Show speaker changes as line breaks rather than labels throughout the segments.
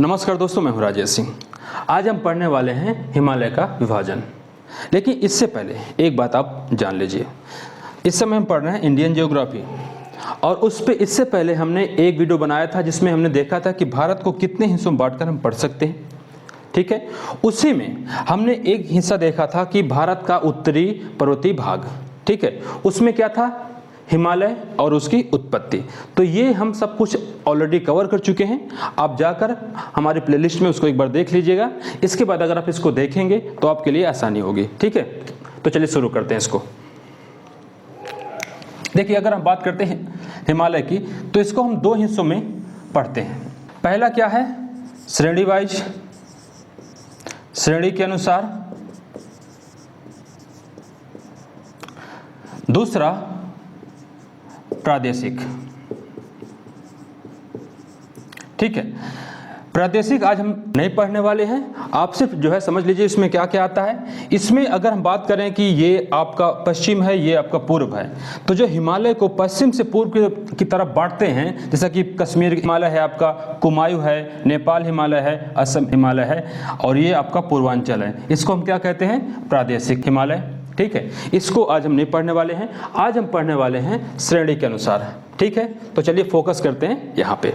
नमस्कार दोस्तों, मैं हूं राजेश सिंह। आज हम पढ़ने वाले हैं हिमालय का विभाजन। लेकिन इससे पहले एक बात आप जान लीजिए। इस समय हम पढ़ रहे हैं इंडियन ज्योग्राफी, और उस पे इससे पहले हमने एक वीडियो बनाया था जिसमें हमने देखा था कि भारत को कितने हिस्सों में बांटकर हम पढ़ सकते हैं। ठीक है, उसी में हमने एक हिस्सा देखा था कि भारत का उत्तरी पर्वतीय भाग, ठीक है, उसमें क्या था, हिमालय और उसकी उत्पत्ति। तो ये हम सब कुछ ऑलरेडी कवर कर चुके हैं। आप जाकर हमारे प्लेलिस्ट में उसको एक बार देख लीजिएगा। इसके बाद अगर आप इसको देखेंगे तो आपके लिए आसानी होगी। ठीक है, तो चलिए शुरू करते हैं इसको। देखिए, अगर हम बात करते हैं हिमालय की, तो इसको हम दो हिस्सों में पढ़ते हैं। पहला क्या है, श्रेणी वाइज, श्रेणी के अनुसार। दूसरा प्रादेशिक। ठीक है, प्रादेशिक आज हम नहीं पढ़ने वाले हैं। आप सिर्फ जो है समझ लीजिए इसमें क्या क्या आता है। इसमें अगर हम बात करें कि ये आपका पश्चिम है, ये आपका पूर्व है, तो जो हिमालय को पश्चिम से पूर्व की तरफ बांटते हैं, जैसा कि कश्मीर हिमालय है, आपका कुमायूं है, नेपाल हिमालय है, असम हिमालय है, और ये आपका पूर्वांचल है, इसको हम क्या कहते हैं, प्रादेशिक हिमालय। ठीक है, इसको आज हम नहीं पढ़ने वाले हैं। आज हम पढ़ने वाले हैं श्रेणी के अनुसार। ठीक है, तो चलिए फोकस करते हैं यहाँ पे।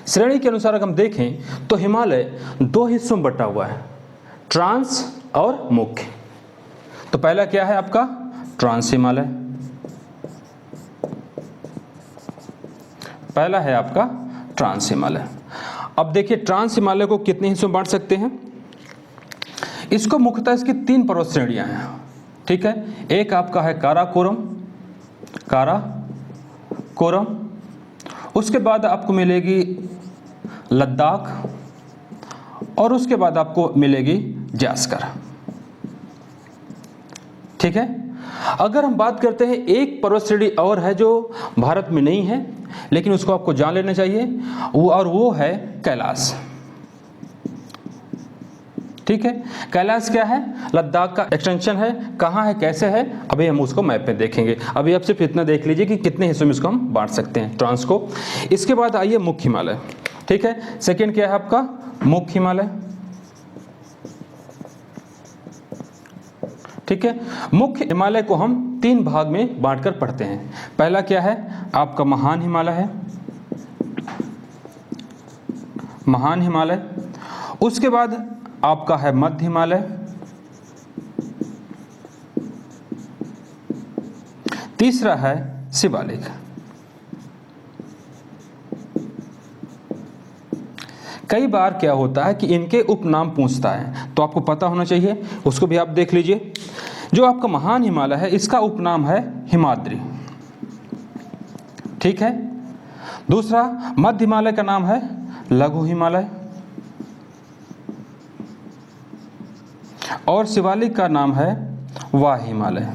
श्रेणी के अनुसार अगर हम देखें तो हिमालय दो हिस्सों में बटा हुआ है, ट्रांस और मुख्य। तो पहला क्या है आपका, ट्रांस हिमालय। पहला है आपका ट्रांस हिमालय। अब देखिए, ट्रांस हिमालय को कितने हिस्सों में बांट सकते हैं। इसको मुख्यतः इसकी तीन पर्वत श्रेणियां हैं। ठीक है, एक आपका है काराकोरम, उसके बाद आपको मिलेगी लद्दाख, और उसके बाद आपको मिलेगी जास्कर। ठीक है, अगर हम बात करते हैं एक पर्वत श्रेणी और है जो भारत में नहीं है, लेकिन उसको आपको जान लेना चाहिए, वो है कैलाश। ठीक है, कैलाश क्या है, लद्दाख का एक्सटेंशन है। कहाँ है, कैसे है, अभी हम उसको मैप में देखेंगे। अभी आप सिर्फ इतना देख लीजिए कि कितने हिस्सों में इसको हम बांट सकते हैं, ट्रांस को। इसके बाद आइए मुख्य हिमालय। ठीक है, सेकंड क्या है आपका, मुख्य हिमालय। ठीक है, मुख्य हिमालय को हम तीन भाग में बांटकर पढ़ते हैं। पहला क्या है आपका, महान हिमालय है, महान हिमालय। उसके बाद आपका है मध्य हिमालय। तीसरा है शिवालिक। कई बार क्या होता है कि इनके उपनाम पूछता है, तो आपको पता होना चाहिए, उसको भी आप देख लीजिए। जो आपका महान हिमालय है, इसका उपनाम है हिमाद्री। ठीक है, दूसरा मध्य हिमालय का नाम है लघु हिमालय, और शिवालिक का नाम है वाह हिमालय,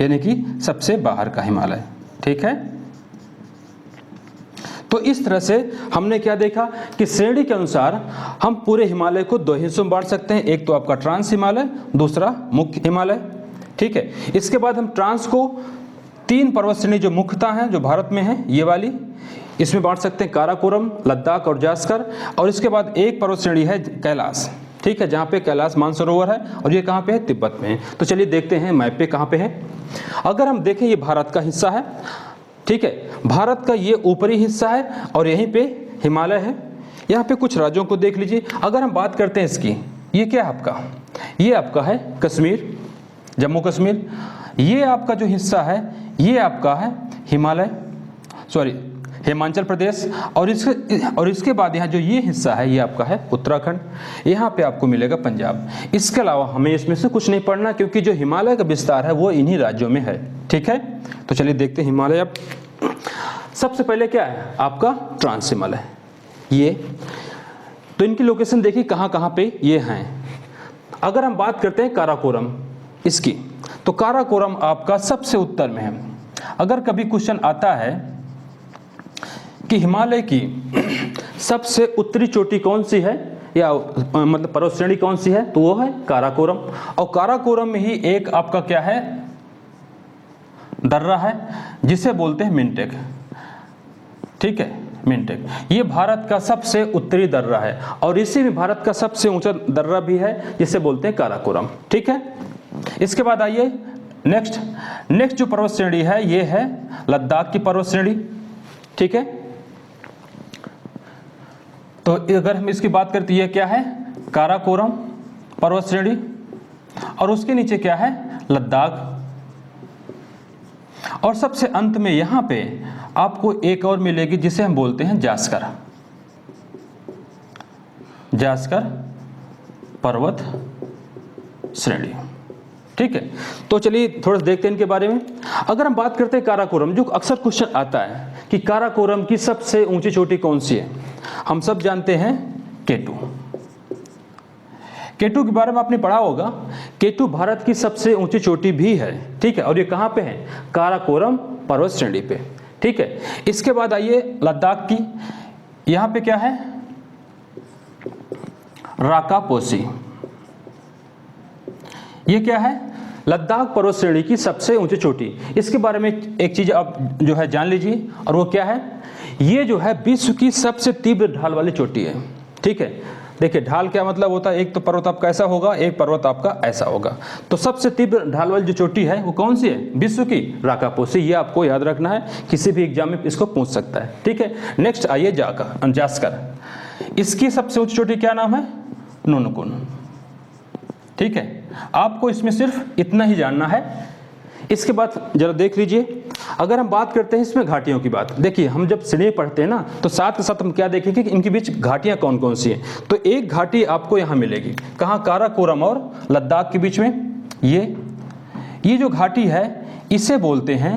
यानी कि सबसे बाहर का हिमालय। ठीक है, तो इस तरह से हमने क्या देखा कि श्रेणी के अनुसार हम पूरे हिमालय को दो हिस्सों में बांट सकते हैं। एक तो आपका ट्रांस हिमालय, दूसरा मुख्य हिमालय। ठीक है, इसके बाद हम ट्रांस को तीन पर्वत श्रेणी जो मुख्यतः हैं, जो भारत में है, ये वाली, इसमें बांट सकते हैं, काराकोरम, लद्दाख और जास्कर। और इसके बाद एक पर्वत श्रेणी है कैलाश। ठीक है, जहाँ पे कैलाश मानसरोवर है, और ये कहाँ पे है, तिब्बत में है। तो चलिए देखते हैं मैप पे कहाँ पे है। अगर हम देखें, ये भारत का हिस्सा है। ठीक है, भारत का ये ऊपरी हिस्सा है, और यहीं पे हिमालय है। यहाँ पे कुछ राज्यों को देख लीजिए। अगर हम बात करते हैं इसकी, ये क्या है आपका, ये आपका है कश्मीर, जम्मू कश्मीर। ये आपका जो हिस्सा है, ये आपका है हिमाचल प्रदेश। और इसके बाद यहाँ जो ये हिस्सा है, ये आपका है उत्तराखंड। यहाँ पे आपको मिलेगा पंजाब। इसके अलावा हमें इसमें से कुछ नहीं पढ़ना, क्योंकि जो हिमालय का विस्तार है वो इन्हीं राज्यों में है। ठीक है, तो चलिए देखते हैं हिमालय। अब सबसे पहले क्या है आपका, ट्रांस हिमालय। ये तो इनकी लोकेशन देखिए कहाँ कहाँ पे ये हैं। अगर हम बात करते हैं काराकोरम इसकी, तो काराकोरम आपका सबसे उत्तर में है। अगर कभी क्वेश्चन आता है कि हिमालय की सबसे उत्तरी चोटी कौन सी है, या मतलब पर्वत श्रेणी कौन सी है, तो वो है काराकोरम। और काराकोरम में ही एक आपका क्या है, दर्रा है, जिसे बोलते हैं मिंटेक। ठीक है, मिनटेक। ये भारत का सबसे उत्तरी दर्रा है और इसी में भारत का सबसे ऊंचा दर्रा भी है जिसे बोलते हैं काराकोरम। ठीक है, इसके बाद आइए नेक्स्ट जो पर्वत श्रेणी है ये है लद्दाख की पर्वत श्रेणी। ठीक है, तो अगर हम इसकी बात करते ये क्या है, काराकोरम पर्वत श्रेणी, और उसके नीचे क्या है, लद्दाख। और सबसे अंत में यहां पे आपको एक और मिलेगी जिसे हम बोलते हैं जास्कर पर्वत श्रेणी। ठीक है, तो चलिए थोड़ा देखते हैं इनके बारे में। अगर हम बात करते हैं काराकोरम, जो अक्सर क्वेश्चन आता है कि काराकोरम की सबसे ऊंची चोटी कौन सी है, हम सब जानते हैं केटू। केटू के बारे में आपने पढ़ा होगा। केटू भारत की सबसे ऊंची चोटी भी है। ठीक है, और ये कहां पे है, काराकोरम पर्वत श्रेणी पे। ठीक है, इसके बाद आइए लद्दाख की, यहां पे क्या है, राकापोसी। ये क्या है, लद्दाख पर्वत श्रेणी की सबसे ऊंची चोटी। इसके बारे में एक चीज आप जो है जान लीजिए, और वो क्या है, ये जो है विश्व की सबसे तीव्र ढाल वाली चोटी है। ठीक है, देखिए ढाल क्या मतलब होता है, एक तो पर्वत आपका ऐसा होगा, एक पर्वत आपका ऐसा होगा। तो सबसे तीव्र ढाल वाली जो चोटी है वो कौन सी है, विश्व की, राकापोसी। ये आपको याद रखना है, किसी भी एग्जाम में इसको पूछ सकता है। ठीक है, नेक्स्ट आइए जास्कर। इसकी सबसे ऊंची चोटी क्या नाम है, नुनकुन। ठीक है, आपको इसमें सिर्फ इतना ही जानना है। इसके बाद जरा देख लीजिए, अगर हम बात करते हैं इसमें घाटियों की बात, देखिए हम जब श्रेणी पढ़ते हैं ना तो साथ के साथ हम क्या देखेंगे कि इनके बीच घाटियां कौन कौन सी हैं। तो एक घाटी आपको यहाँ मिलेगी, कहाँ, काराकोरम और लद्दाख के बीच में। ये जो घाटी है इसे बोलते हैं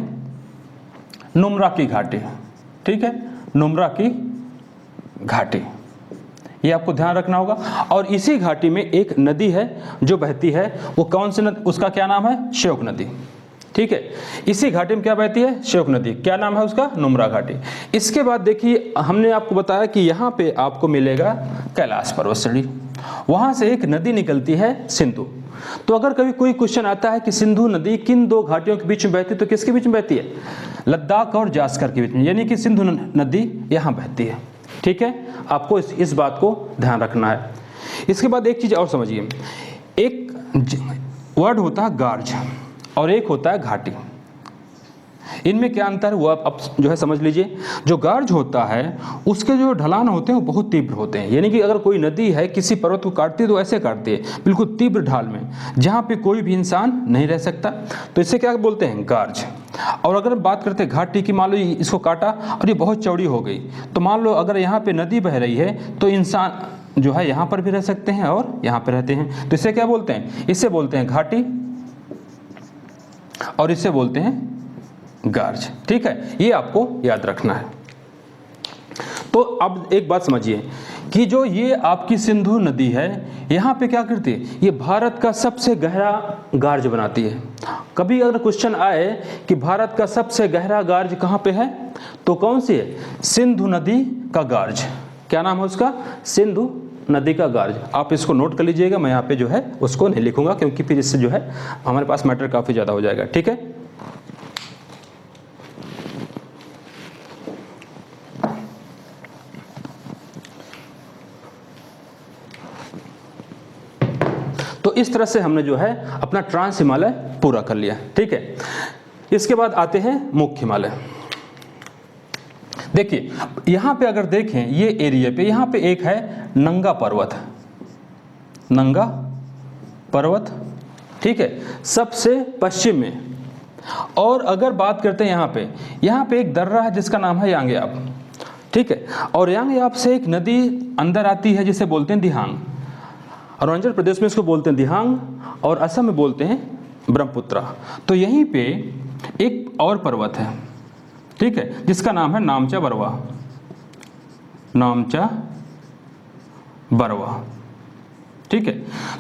नुम्रा की घाटी। ठीक है, नुम्रा की घाटी, ये आपको ध्यान रखना होगा। और इसी घाटी में एक नदी है जो बहती है, वो कौन सी नदी, उसका क्या नाम है, श्योक नदी। ठीक है, इसी घाटी में क्या बहती है, श्योक नदी। क्या नाम है उसका, नुम्रा घाटी। इसके बाद देखिए हमने आपको बताया कि यहाँ पे आपको मिलेगा कैलाश पर्वत श्रेणी, वहाँ से एक नदी निकलती है सिंधु। तो अगर कभी कोई क्वेश्चन आता है कि सिंधु नदी किन दो घाटियों के बीच में बहती है, तो किसके बीच में बहती है, लद्दाख और जास्कर के बीच में, यानी कि सिंधु नदी यहाँ बहती है। ठीक है, आपको इस बात को ध्यान रखना है। इसके बाद एक चीज और समझिए, एक वर्ड होता है गार्ज और एक होता है घाटी। इनमें क्या अंतर है वो आप जो है समझ लीजिए। जो गार्ज होता है उसके जो ढलान होते हैं वो बहुत तीव्र होते हैं, यानी कि अगर कोई नदी है किसी पर्वत को काटती है तो ऐसे काटती है, बिल्कुल तीव्र ढाल में, जहाँ पे कोई भी इंसान नहीं रह सकता। तो इसे क्या बोलते हैं, गार्ज। और अगर बात करते हैं घाटी की, मान लो इसको काटा और ये बहुत चौड़ी हो गई, तो मान लो अगर यहाँ पे नदी बह रही है तो इंसान जो है यहाँ पर भी रह सकते हैं और यहाँ पे रहते हैं। तो इसे क्या बोलते हैं, इसे बोलते हैं घाटी और इसे बोलते हैं गार्ज। ठीक है, ये आपको याद रखना है। तो अब एक बात समझिए कि जो ये आपकी सिंधु नदी है, यहाँ पे क्या करती है, ये भारत का सबसे गहरा गार्ज बनाती है। कभी अगर क्वेश्चन आए कि भारत का सबसे गहरा गार्ज कहाँ पे है, तो कौन सी है, सिंधु नदी का गार्ज। क्या नाम है उसका, सिंधु नदी का गार्ज। आप इसको नोट कर लीजिएगा, मैं यहाँ पे जो है उसको नहीं लिखूंगा क्योंकि फिर इससे जो है हमारे पास मैटर काफ़ी ज़्यादा हो जाएगा। ठीक है, तो इस तरह से हमने जो है अपना ट्रांस हिमालय पूरा कर लिया। ठीक है, इसके बाद आते हैं मुख्य हिमालय। देखिए यहां पे अगर देखें ये एरिया पे, यहां पे एक है नंगा पर्वत, नंगा पर्वत। ठीक है, सबसे पश्चिम में। और अगर बात करते हैं यहाँ पे एक दर्रा है जिसका नाम है यांगयाप। ठीक है, और यांगयाप से एक नदी अंदर आती है जिसे बोलते हैं दिहांग। अरुणाचल प्रदेश में इसको बोलते हैं दिहांग और असम में बोलते हैं ब्रह्मपुत्रा। तो यहीं पे एक और पर्वत है, ठीक है, जिसका नाम है नामचा बरवा, नामचा बरवा। ठीक है,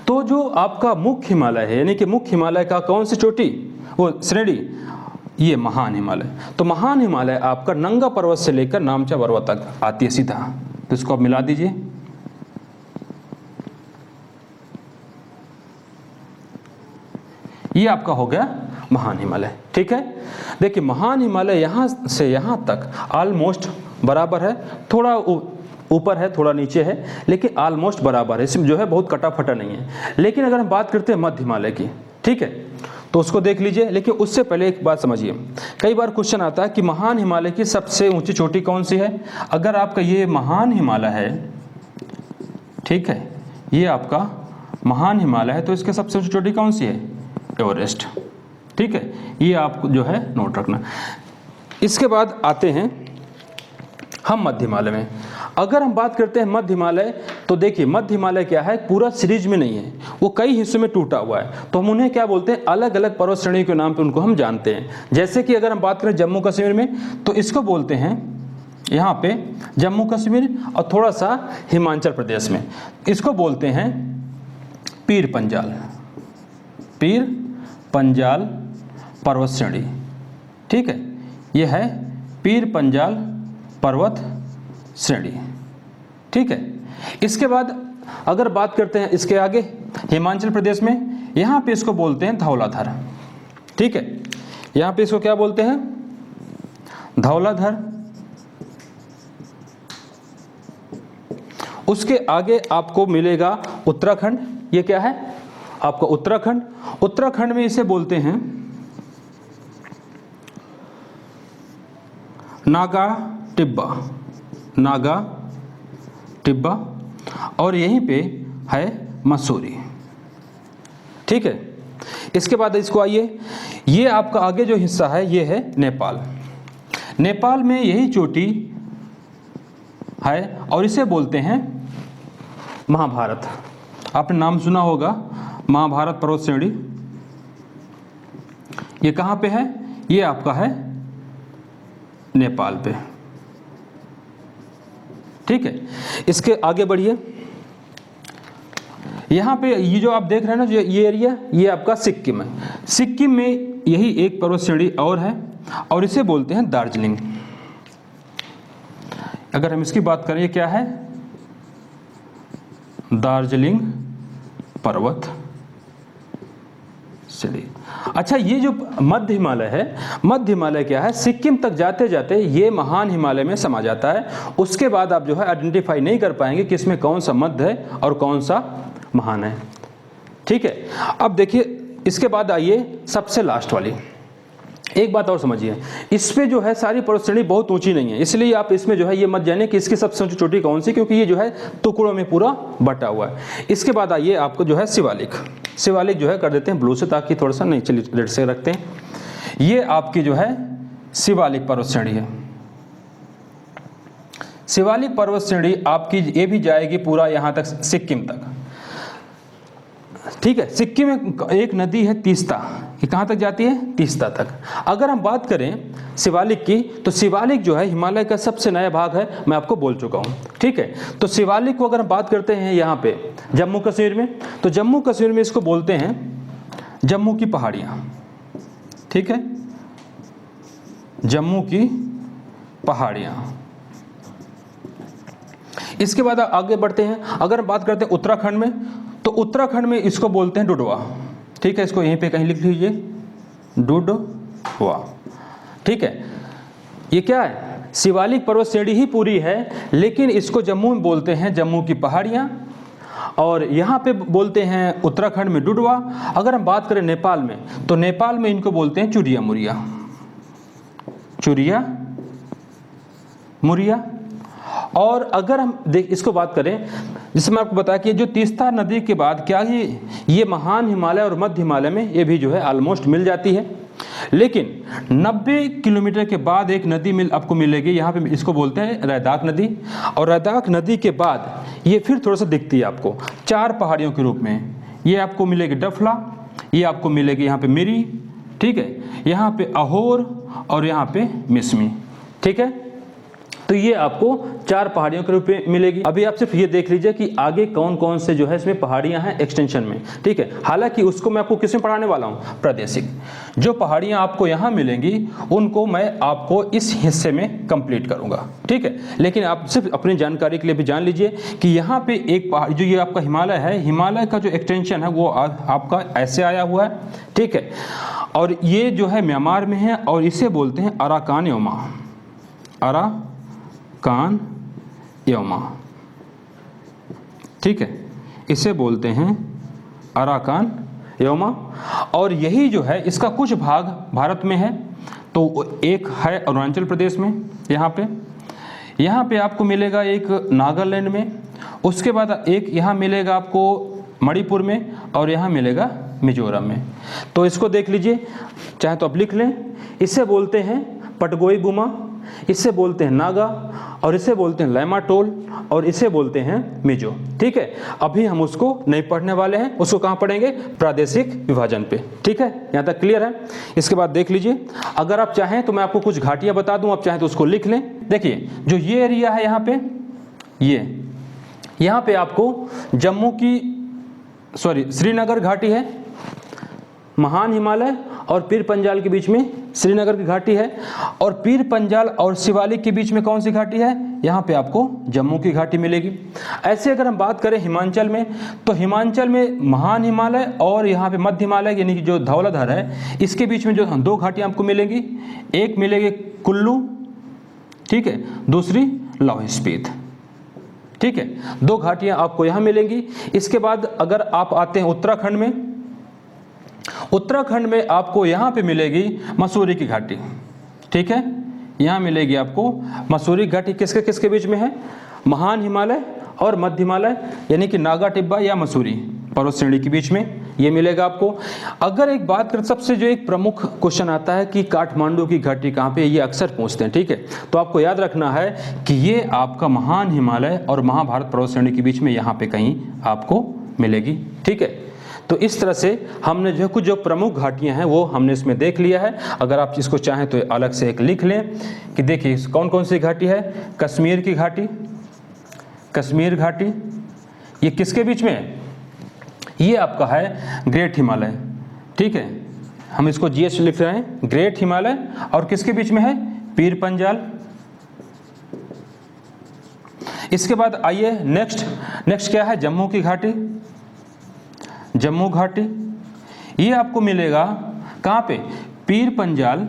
तो जो आपका मुख्य हिमालय है, यानी कि मुख्य हिमालय का कौन सी चोटी, वो श्रेणी, ये महान हिमालय। तो महान हिमालय आपका नंगा पर्वत से लेकर नामचा बरवा तक आती है सीधा। तो इसको आप मिला दीजिए, ये आपका हो गया महान हिमालय। ठीक है, देखिए महान हिमालय यहाँ से यहाँ तक ऑलमोस्ट बराबर है, थोड़ा ऊपर है थोड़ा नीचे है, लेकिन ऑलमोस्ट बराबर है, इसमें जो है बहुत कटा फटा नहीं है। लेकिन अगर हम बात करते हैं मध्य हिमालय की, ठीक है, तो उसको देख लीजिए। लेकिन उससे पहले एक बात समझिए, कई बार क्वेश्चन आता है कि महान हिमालय की सबसे ऊंची चोटी कौन सी है। अगर आपका ये महान हिमालय है, ठीक है, ये आपका महान हिमालय है, तो इसके सबसे ऊंची चोटी कौन सी है? एवरेस्ट, ठीक है, ये आपको जो है नोट रखना। इसके बाद आते हैं हम मध्य हिमालय में। अगर हम बात करते हैं मध्य हिमालय, तो देखिए मध्य हिमालय क्या है, पूरा सीरीज में नहीं है, वो कई हिस्सों में टूटा हुआ है। तो हम उन्हें क्या बोलते हैं? अलग अलग पर्वत श्रेणी के नाम पे उनको हम जानते हैं। जैसे कि अगर हम बात करें जम्मू कश्मीर में, तो इसको बोलते हैं यहाँ पे जम्मू कश्मीर, और थोड़ा सा हिमाचल प्रदेश में इसको बोलते हैं पीर पंजाल, पीर पंजाल पर्वत श्रेणी, ठीक है, यह है पीर पंजाल पर्वत श्रेणी, ठीक है। इसके बाद अगर बात करते हैं इसके आगे हिमाचल प्रदेश में, यहाँ पे इसको बोलते हैं धौलाधर, ठीक है, यहाँ पे इसको क्या बोलते हैं? धौलाधर। उसके आगे आपको मिलेगा उत्तराखंड, ये क्या है आपका उत्तराखंड। उत्तराखंड में इसे बोलते हैं नागा टिब्बा, नागा टिब्बा, और यहीं पे है मसूरी, ठीक है। इसके बाद इसको आइए, ये आपका आगे जो हिस्सा है ये है नेपाल। नेपाल में यही चोटी है और इसे बोलते हैं महाभारत। आपने नाम सुना होगा महाभारत पर्वत श्रेणी। ये कहाँ पे है? ये आपका है नेपाल पे, ठीक है। इसके आगे बढ़िए, यहाँ पे ये जो आप देख रहे हैं ना, जो ये एरिया, ये आपका सिक्किम है। सिक्किम में यही एक पर्वत श्रेणी और है और इसे बोलते हैं दार्जिलिंग। अगर हम इसकी बात करें, ये क्या है? दार्जिलिंग पर्वत श्रेणी। अच्छा, ये जो मध्य हिमालय है, मध्य हिमालय क्या है? सिक्किम तक जाते जाते ये महान हिमालय में समा जाता है। उसके बाद आप जो है आइडेंटिफाई नहीं कर पाएंगे कि इसमें कौन सा मध्य है और कौन सा महान है, ठीक है। अब देखिए, इसके बाद आइए सबसे लास्ट वाली। एक बात और समझिए, इस पे जो है सारी पर्वत श्रेणी बहुत ऊंची नहीं है, इसलिए आप इसमें जो है ये मत जानिए कि इसकी सबसे ऊंची चोटी कौन सी, क्योंकि ये जो है टुकड़ों में पूरा बटा हुआ है। इसके बाद आइए आपको जो है शिवालिक। शिवालिक जो है कर देते हैं ब्लू से, ताकि थोड़ा सा नीचे रेड से रखते हैं। ये आपकी जो है शिवालिक पर्वत श्रेणी है। शिवालिक पर्वत श्रेणी आपकी ये भी जाएगी पूरा यहाँ तक, सिक्किम तक, ठीक है। सिक्किम में एक नदी है तीस्ता, ये कहाँ तक जाती है? तीस्ता तक। अगर हम बात करें शिवालिक की, तो शिवालिक जो है हिमालय का सबसे नया भाग है, मैं आपको बोल चुका हूँ, ठीक है। तो शिवालिक को अगर हम बात करते हैं यहाँ पे जम्मू कश्मीर में, तो जम्मू कश्मीर में इसको बोलते हैं जम्मू की पहाड़ियाँ, ठीक है, जम्मू की पहाड़ियाँ। इसके बाद आगे बढ़ते हैं, अगर हम बात करते हैं उत्तराखंड में, तो उत्तराखंड में इसको बोलते हैं डुडवा, ठीक है। इसको यहीं पे कहीं लिख लीजिए, डुडवा, ठीक है। ये क्या है? शिवालिक पर्वत श्रेणी ही पूरी है, लेकिन इसको जम्मू में बोलते हैं जम्मू की पहाड़ियाँ, और यहाँ पे बोलते हैं उत्तराखंड में डुडवा। अगर हम बात करें नेपाल में, तो नेपाल में इनको बोलते हैं चुरिया मुरिया, चुरिया मुरिया। और अगर हम इसको बात करें, जिससे मैं आपको बताया कि जो तीस्ता नदी के बाद क्या ये महान हिमालय और मध्य हिमालय में ये भी जो है ऑलमोस्ट मिल जाती है। लेकिन 90 किलोमीटर के बाद एक नदी आपको मिलेगी, यहाँ पे इसको बोलते हैं रैदाक नदी। और रैदाक नदी के बाद ये फिर थोड़ा सा दिखती है आपको 4 पहाड़ियों के रूप में। ये आपको मिलेगी डफला, ये आपको मिलेगी यहाँ पे मिरी, ठीक है, यहाँ पे अहोर और यहाँ पे मिसमी, ठीक है। तो ये आपको 4 पहाड़ियों के रूप में मिलेगी। अभी आप सिर्फ ये देख लीजिए कि आगे कौन कौन से जो है इसमें पहाड़ियां हैं एक्सटेंशन में, ठीक है। हालांकि उसको मैं आपको किस में पढ़ाने वाला हूं? प्रादेशिक। जो पहाड़ियां आपको यहाँ मिलेंगी उनको मैं आपको इस हिस्से में कंप्लीट करूंगा, ठीक है। लेकिन आप सिर्फ अपनी जानकारी के लिए भी जान लीजिए कि यहाँ पे एक पहाड़, जो ये आपका हिमालय है, हिमालय का जो एक्सटेंशन है वो आपका ऐसे आया हुआ है, ठीक है। और ये जो है म्यांमार में है और इसे बोलते हैं Arakan Yoma, Arakan Arakan Yoma, ठीक है, इसे बोलते हैं अराकान योमा। और यही जो है इसका कुछ भाग भारत में है, तो एक है अरुणाचल प्रदेश में, यहाँ पे आपको मिलेगा एक नागालैंड में, उसके बाद एक यहाँ मिलेगा आपको मणिपुर में, और यहाँ मिलेगा मिजोरम में। तो इसको देख लीजिए, चाहे तो आप लिख लें। इसे बोलते हैं पटगोई बुमा, इसे बोलते हैं नागा, और इसे बोलते हैं लैमाटोल, और इसे बोलते हैं मिजो, ठीक है। अभी हम उसको नहीं पढ़ने वाले हैं, उसको कहाँ पढ़ेंगे, प्रादेशिक विभाजन पे, ठीक है। यहाँ तक क्लियर है। इसके बाद देख लीजिए, अगर आप चाहें तो मैं आपको कुछ घाटियाँ बता दूँ, आप चाहें तो उसको लिख लें। देखिए जो ये एरिया है यहाँ पे, यहाँ पे आपको श्रीनगर घाटी है, महान हिमालय और पीर पंजाल के बीच में श्रीनगर की घाटी है, और पीर पंजाल और शिवालिक के बीच में कौन सी घाटी है, यहाँ पे आपको जम्मू की घाटी मिलेगी। ऐसे अगर हम बात करें हिमाचल में, तो हिमाचल में महान हिमालय और यहाँ पे मध्य हिमालय यानी कि जो धौलाधर है, इसके बीच में जो दो घाटियाँ आपको मिलेंगी, एक मिलेगी कुल्लू, ठीक है, दूसरी लाहौल स्पीति, ठीक है, दो घाटियाँ आपको यहाँ मिलेंगी। इसके बाद अगर आप आते हैं उत्तराखंड में, उत्तराखंड में आपको यहाँ पे मिलेगी मसूरी की घाटी, ठीक है, यहाँ मिलेगी आपको मसूरी घाटी। किसके किसके बीच में है, महान हिमालय और मध्य हिमालय यानी कि नागा टिब्बा या मसूरी पर्वत श्रेणी के बीच में ये मिलेगा आपको। अगर एक बात करें, सबसे जो एक प्रमुख क्वेश्चन आता है कि काठमांडू की घाटी कहाँ पे, ये अक्सर पूछते हैं, ठीक है। तो आपको याद रखना है कि ये आपका महान हिमालय और महाभारत पर्वत श्रेणी के बीच में यहाँ पे कहीं आपको मिलेगी, ठीक है। तो इस तरह से हमने जो कुछ जो प्रमुख घाटियां हैं वो हमने इसमें देख लिया है। अगर आप इसको चाहें तो अलग से एक लिख लें कि देखिए कौन कौन सी घाटी है। कश्मीर की घाटी, कश्मीर घाटी ये किसके बीच में है, ये आपका है ग्रेट हिमालय, ठीक है, हम इसको जीएस लिख रहे हैं, ग्रेट हिमालय, और किसके बीच में है, पीर पंजाल। इसके बाद आइए नेक्स्ट क्या है, जम्मू की घाटी, जम्मू घाटी, ये आपको मिलेगा कहाँ पे, पीर पंजाल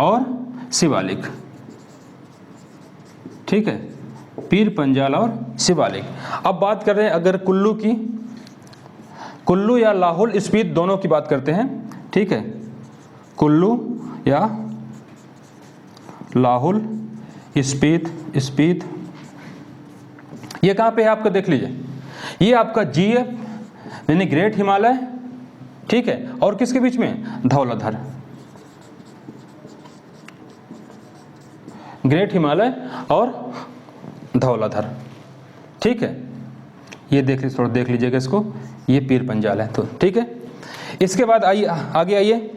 और शिवालिक, ठीक है, पीर पंजाल और शिवालिक। अब बात कर रहे हैं अगर कुल्लू की, कुल्लू या लाहौल स्पीति दोनों की बात करते हैं, ठीक है, कुल्लू या लाहौल स्पीति ये कहाँ पे है आपका, देख लीजिए, ये आपका जीएफ यानी ग्रेट हिमालय, ठीक है, और किसके बीच में, धौलाधर, ग्रेट हिमालय और धौलाधर, ठीक है। ये देख लीजिए, थोड़ा देख लीजिएगा इसको, ये पीर पंजाल है, तो ठीक है। इसके बाद आइए आगे आइए,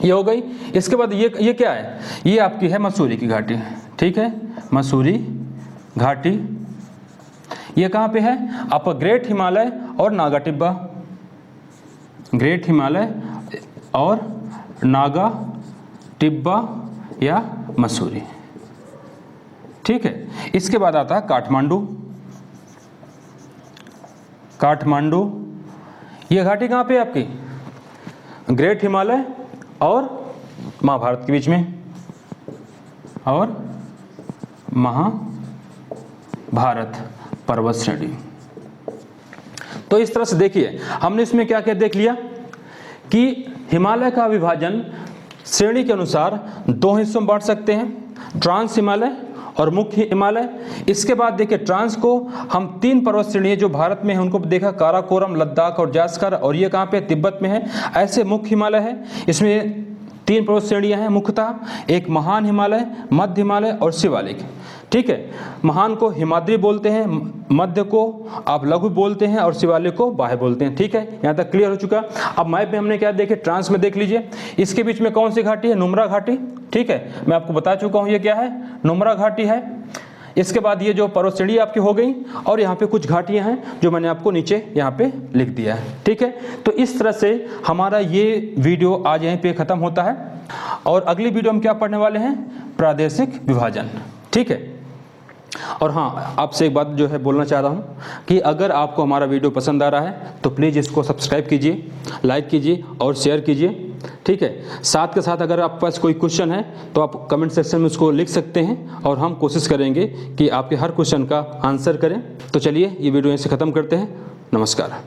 ये हो गई। इसके बाद ये क्या है, ये आपकी है मसूरी की घाटी, ठीक है, मसूरी घाटी, ये कहाँ पे है, आपका ग्रेट हिमालय और नागा टिब्बा, ग्रेट हिमालय और नागा टिब्बा या मसूरी, ठीक है। इसके बाद आता है काठमांडू, काठमांडू ये घाटी कहाँ पे है आपकी, ग्रेट हिमालय और महाभारत के बीच में, और महाभारत पर्वत श्रेणी। तो इस तरह से देखिए हमने इसमें क्या क्या देख लिया कि हिमालय का विभाजन श्रेणी के अनुसार दो हिस्सों में बांट सकते हैं, ट्रांस हिमालय और मुख्य हिमालय। इसके बाद देखिए ट्रांस को हम तीन पर्वत श्रेणी जो भारत में है उनको देखा, काराकोरम, लद्दाख और जास्कर, और ये कहाँ पे, तिब्बत में है। ऐसे मुख्य हिमालय है, इसमें तीन पर्वत श्रेणियाँ हैं मुख्यतः, एक महान हिमालय, मध्य हिमालय और शिवालिक, ठीक है। महान को हिमाद्री बोलते हैं, मध्य को आप लघु बोलते हैं और शिवालिक को बाह्य बोलते हैं, ठीक है। यहाँ तक क्लियर हो चुका। अब मैप में हमने क्या देखे, ट्रांस में देख लीजिए, इसके बीच में कौन सी घाटी है, नुब्रा घाटी, ठीक है, मैं आपको बता चुका हूँ ये क्या है, नुब्रा घाटी है। इसके बाद ये जो पर्वत श्रेणी आपकी हो गई, और यहाँ पे कुछ घाटियाँ हैं जो मैंने आपको नीचे यहाँ पे लिख दिया है, ठीक है। तो इस तरह से हमारा ये वीडियो आज यहीं पे ख़त्म होता है, और अगली वीडियो हम क्या पढ़ने वाले हैं, प्रादेशिक विभाजन, ठीक है। और हाँ, आपसे एक बात जो है बोलना चाह रहा हूँ कि अगर आपको हमारा वीडियो पसंद आ रहा है तो प्लीज़ इसको सब्सक्राइब कीजिए, लाइक कीजिए और शेयर कीजिए। ठीक है। साथ के साथ अगर आपके पास कोई क्वेश्चन है तो आप कमेंट सेक्शन में उसको लिख सकते हैं और हम कोशिश करेंगे कि आपके हर क्वेश्चन का आंसर करें। तो चलिए ये वीडियो यहीं से ख़त्म करते हैं। नमस्कार।